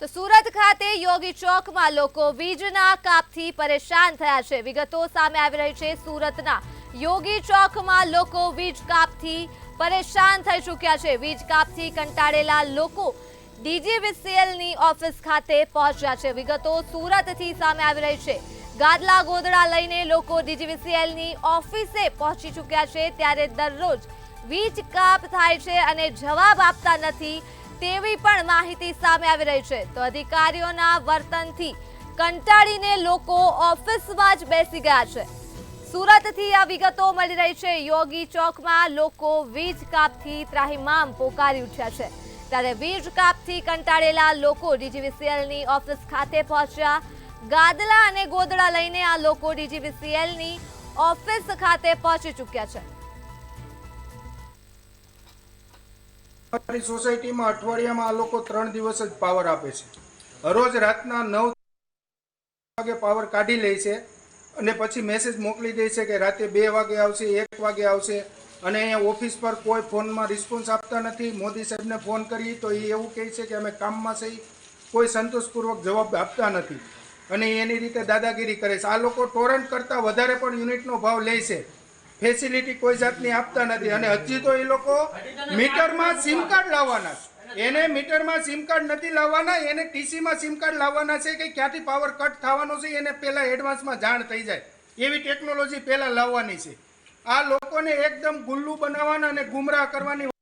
તો સુરત ખાતે યોગી ચોકમાં લોકો વીજના કાપથી પરેશાન થયા છે। વિગતો સામે આવી રહી છે। સુરતના યોગી ચોકમાં લોકો વીજ કાપથી પરેશાન થઈ ચૂક્યા છે। વીજ કાપથી કંટાળેલા લોકો ડીજીવીસીએલની ઓફિસ ખાતે પહોંચ્યા છે। વિગતો સુરતથી સામે આવી રહી છે। ગાદલા ગોદડા લઈને લોકો ડીજીવીસીએલની ઓફિસે પહોંચી ચૂક્યા છે। ત્યારે દરરોજ વીજ કાપ થાય છે અને જવાબ આપતા નથી તેવી પણ માહિતી સામે આવી રહી છે। તો અધિકારીઓના વર્તનથી કંટાળીને લોકો ઓફિસમાં જ બેસી ગયા છે। સુરતથી આ વિગતો મળી રહી છે। યોગી ચોકમાં લોકો વીજ કાપથી ત્રાહિમામ પોકારી ઉઠ્યા છે। ત્યારે વીજ કાપથી કંટાળેલા લોકો ડીજીવીસીએલની ઓફિસ ખાતે પહોંચ્યા। ગાદલા અને ગોદડા લઈને આ લોકો ડીજીવીસીએલની ઓફિસ ખાતે પહોંચી ચૂક્યા છે। અમારી સોસાયટીમાં અઠવાડિયામાં આ લોકો 3 દિવસ જ પાવર આપે છે। રોજ રાતના 9 વાગે પાવર કાઢી લે છે અને પછી મેસેજ મોકલી દે છે કે રાતે 2 વાગે આવશે, 1 વાગે આવશે। અને અહીંયા ઓફિસ પર કોઈ ફોનમાં રિસ્પોન્સ આપતા નથી। મોદી સાહેબને ફોન કરી તો એ એવું કહે છે કે અમે કામમાં છીએ, કોઈ સંતોષપૂર્વક જવાબ આપતા નથી અને એની રીતે દાદાગીરી કરે છે। આ લોકો ટોરન્ટ કરતાં વધારે પણ યુનિટનો ભાવ લે છે। ફેસિલિટી કોઈ જાતની આપતા નથી અને હજી તો એ લોકો મીટરમાં સિમ કાર્ડ લાવવાના છે। એને મીટરમાં સિમ કાર્ડ નથી લાવવાના, એને ટીસીમાં સિમ કાર્ડ લાવવાના છે કે ક્યાંથી પાવર કટ થવાનો છે એને પહેલાં એડવાન્સમાં જાણ થઈ જાય એવી ટેકનોલોજી પહેલાં લાવવાની છે। આ લોકોને એકદમ ગુલ્લુ બનાવવાના અને ગુમરાહ કરવાની